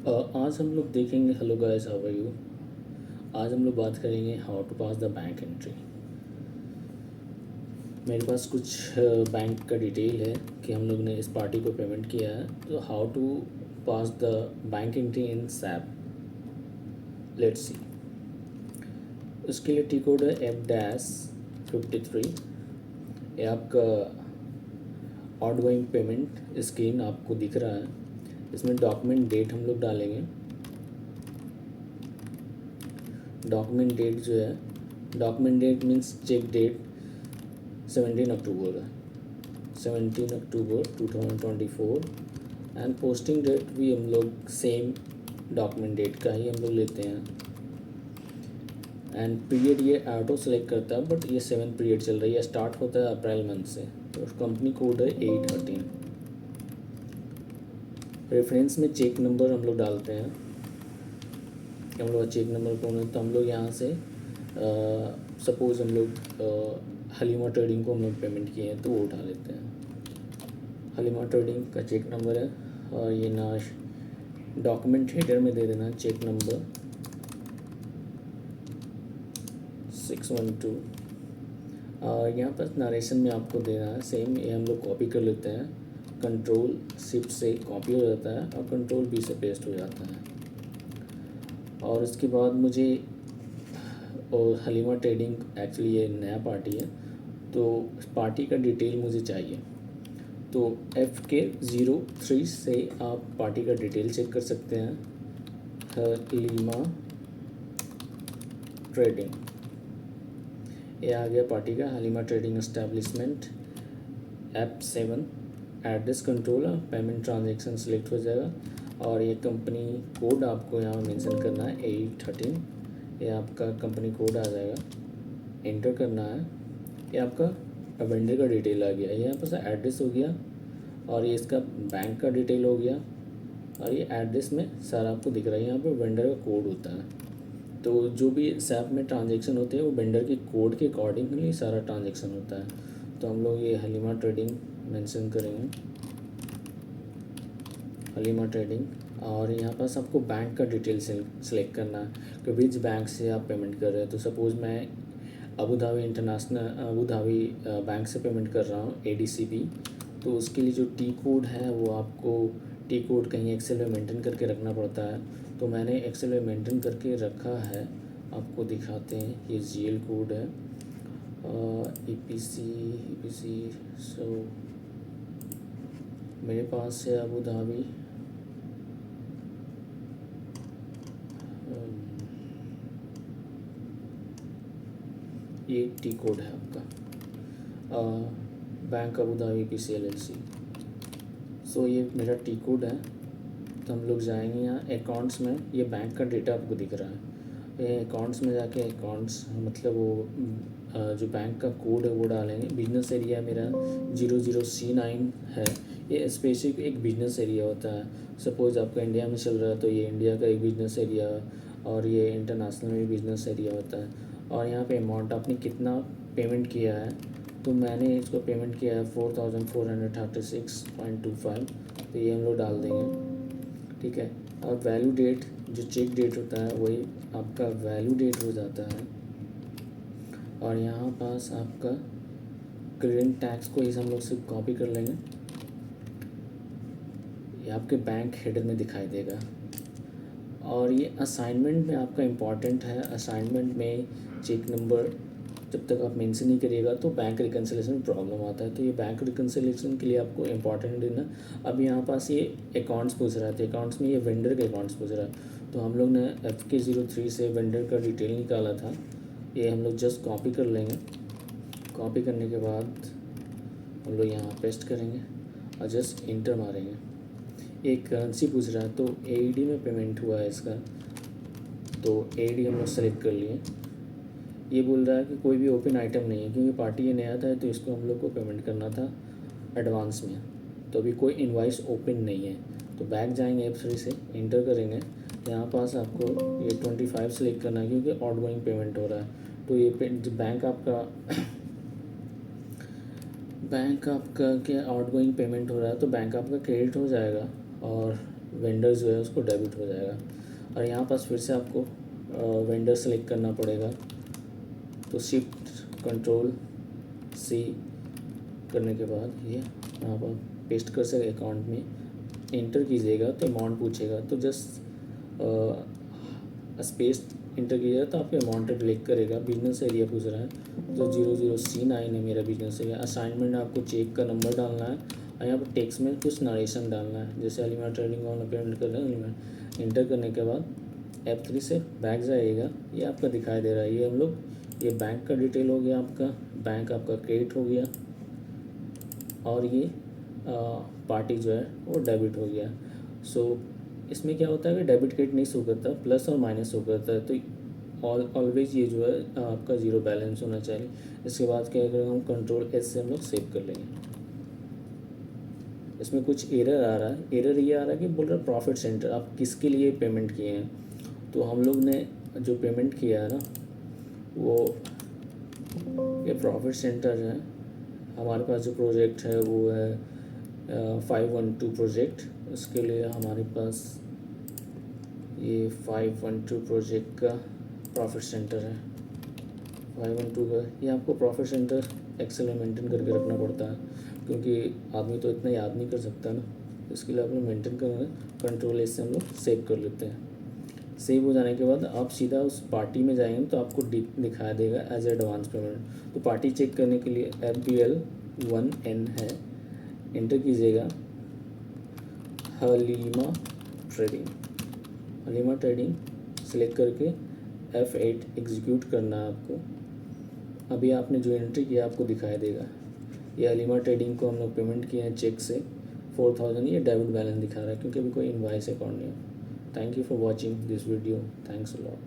आज हम लोग देखेंगे। Hello guys, how are you. आज हम लोग बात करेंगे how to pass the bank entry. मेरे पास कुछ बैंक का डिटेल है कि हम लोग ने इस पार्टी को पेमेंट किया है, तो how to pass the bank entry in SAP, let's see. उसके लिए टी कोड है F-53। ये आपका आउटगोइंग पेमेंट स्क्रीन आपको दिख रहा है। इसमें डॉक्यूमेंट डेट हम लोग डालेंगे। डॉक्यूमेंट डेट जो है, document date means cheque date 17 October है, 17 अक्टूबर 2024। एंड पोस्टिंग डेट भी हम लोग सेम डॉक्यूमेंट डेट का ही हम लोग लेते हैं। एंड पीरियड ये ऑटो सेलेक्ट करता है, बट ये 7th पीरियड चल रही है, स्टार्ट होता है अप्रैल मंथ से। तो कंपनी कोड है 813। रेफरेंस में चेक नंबर हम लोग डालते हैं। हम लोग चेक नंबर कौन है, तो हम लोग यहाँ से सपोज़ हम लोग हलीमा ट्रेडिंग को हम लोग पेमेंट किए हैं तो वो उठा लेते हैं। हलीमा ट्रेडिंग का चेक नंबर है, और ये नाश डॉक्यूमेंट हेडर में दे देना चेक नंबर 612। और यहाँ पर नरेशन में आपको देना है सेम। ये हम लोग कॉपी कर लेते हैं, कंट्रोल शिफ्ट से कॉपी हो जाता है और कंट्रोल B से पेस्ट हो जाता है। और उसके बाद मुझे, और हलीमा ट्रेडिंग एक्चुअली ये नया पार्टी है, तो पार्टी का डिटेल मुझे चाहिए। तो FK03 से आप पार्टी का डिटेल चेक कर सकते हैं। हलीमा ट्रेडिंग, ये आ गया पार्टी का, Halima trading establishment F7। Address control payment transaction select हो जाएगा, और ये कंपनी कोड आपको यहाँ मेंशन करना है 813। ये आपका कंपनी कोड आ जाएगा, एंटर करना है। ये आपका वेंडर का डिटेल आ गया, यहाँ पर एड्रेस हो गया, और ये इसका बैंक का डिटेल हो गया, और ये एड्रेस में सारा आपको दिख रहा है। यहाँ पे वेंडर का कोड होता है, तो जो भी सैप में ट्रांजेक्शन होते हैं वो वेंडर के कोड के अकॉर्डिंगली सारा ट्रांजेक्शन होता है। तो हम लोग ये हलीमा ट्रेडिंग मेंशन करेंगे, हलीमा ट्रेडिंग। और यहाँ पास आपको बैंक का डिटेल सेलेक्ट करना है कि विच बैंक से आप पेमेंट कर रहे हैं। तो सपोज़ मैं अबू धाबी बैंक से पेमेंट कर रहा हूँ, ADCB। तो उसके लिए जो टी कोड है वो आपको टी कोड कहीं एक्सेल में मेंटेन करके रखना पड़ता है, तो मैंने एक्सेल में मेंटेन करके रखा है। आपको दिखाते हैं, ये GL कोड है, EPC। सो मेरे पास है अबू धाबी, ये टी कोड है आपका, bank Abu Dhabi EPC LLC। सो ये मेरा टी कोड है। तो हम लोग जाएंगे यहाँ अकाउंट्स में, ये बैंक का डेटा आपको दिख रहा है। ये अकाउंट्स में जाके अकाउंट्स मतलब वो जो बैंक का कोड है वो डालेंगे। बिजनेस एरिया मेरा 00C9 है। ये स्पेसिफिक एक बिजनेस एरिया होता है। सपोज़ आपका इंडिया में चल रहा है तो ये इंडिया का एक बिजनेस एरिया, और ये इंटरनेशनल में बिजनेस एरिया होता है। और यहाँ पे अमाउंट आपने कितना पेमेंट किया है, तो मैंने इसको पेमेंट किया है 4436.25। तो ये हम लोग डाल देंगे, ठीक है। और वैल्यू डेट, जो चेक डेट होता है वही आपका वैल्यू डेट हो जाता है। और यहाँ पास आपका क्लियरिंग टैक्स को इस हम लोग से कॉपी कर लेंगे, ये आपके बैंक हेडर में दिखाई देगा। और ये असाइनमेंट में आपका इम्पॉर्टेंट है। असाइनमेंट में चेक नंबर जब तक आप मेंशन नहीं करिएगा तो बैंक रिकन्सिलेशन में प्रॉब्लम आता है। तो ये बैंक रिकन्सिलेशन के लिए आपको इम्पॉर्टेंट देना। अब यहाँ पास ये अकाउंट्स पूछ रहा था, अकाउंट्स में ये वेंडर के अकाउंट्स पूछ रहा है, तो हम लोग ने FK03 से वेंडर का डिटेल निकाला था। ये हम लोग जस्ट कॉपी कर लेंगे। कॉपी करने के बाद हम लोग यहाँ पेस्ट करेंगे और जस्ट इंटर मारेंगे। एक करेंसी पूछ रहा है, तो AED में पेमेंट हुआ है इसका, तो AED हम लोग सेलेक्ट कर लिए। ये बोल रहा है कि कोई भी ओपन आइटम नहीं है, क्योंकि पार्टी ये नया था तो इसको हम लोग को पेमेंट करना था एडवांस में, तो अभी कोई इनवाइस ओपन नहीं है। तो बैक जाएंगे F3 से, इंटर करेंगे। यहाँ पास आपको ये 25 सेलेक्ट करना है क्योंकि आउटगोइंग पेमेंट हो रहा है। तो ये बैंक आपका क्या आउटगोइंग पेमेंट हो रहा है, तो बैंक आपका क्रेडिट हो जाएगा। और वेंडर जो है उसको डेबिट हो जाएगा। और यहाँ पास फिर से आपको वेंडर सेलेक्ट करना पड़ेगा, तो शिफ्ट कंट्रोल सी करने के बाद ये यहाँ पर पेस्ट कर सके अकाउंट में इंटर कीजिएगा तो अमाउंट पूछेगा, तो जस्ट स्पेस इंटर कीजिएगा तो आपके अमाउंट क्लिक करेगा। बिजनेस एरिया पूछ रहा है तो 00C9 है मेरा बिजनेस एरिया। असाइनमेंट आपको चेक का नंबर डालना है और यहाँ पर टेक्स्ट में कुछ नरेशन डालना है, जैसे अलीमा ट्रेडिंग ऑन पेमेंट कर रहे हैं अलीमा। इंटर करने के बाद F3 से बैक जाइएगा, ये आपका दिखाई दे रहा है। ये हम लोग ये बैंक का डिटेल हो गया, आपका बैंक आपका क्रेडिट हो गया और ये पार्टी जो है वो डेबिट हो गया। सो इसमें क्या होता है कि डेबिट क्रेडिट नहीं शो करता, प्लस और माइनस शो करता है, तो ऑलवेज ये जो है आपका ज़ीरो बैलेंस होना चाहिए। इसके बाद क्या करेंगे हम कंट्रोल S से हम लोग सेव कर लेंगे। इसमें कुछ एरर आ रहा है, एरर ये आ रहा है कि बोल रहा है प्रॉफिट सेंटर, आप किसके लिए पेमेंट किए हैं। तो हम लोग ने जो पेमेंट किया है ना वो ये प्रॉफिट सेंटर है। हमारे पास जो प्रोजेक्ट है वो है 512 प्रोजेक्ट, उसके लिए हमारे पास ये 512 प्रोजेक्ट का प्रॉफिट सेंटर है। 512 का ये आपको प्रॉफिट सेंटर एक्सेल में मेंटेन करके रखना पड़ता है, क्योंकि आदमी तो इतना याद नहीं कर सकता ना, इसके लिए आप लोग मेंटेन करना है। कंट्रोल S से हम लोग सेव कर लेते हैं। सेव हो जाने के बाद आप सीधा उस पार्टी में जाएंगे तो आपको दिखा देगा एज एडवांस पेमेंट। तो पार्टी चेक करने के लिए FBL1N है, इंटर कीजिएगा Halima trading. Halima trading select करके F8 एग्जीक्यूट करना है आपको। अभी आपने जो एंट्री किया आपको दिखाई देगा। ये हलीमा ट्रेडिंग को हम लोग पेमेंट किए हैं चेक से 4000, ये डेबिट बैलेंस दिखा रहा है क्योंकि अभी कोई इनवॉइस अकाउंट नहीं है। Thank you for watching this video, thanks a lot.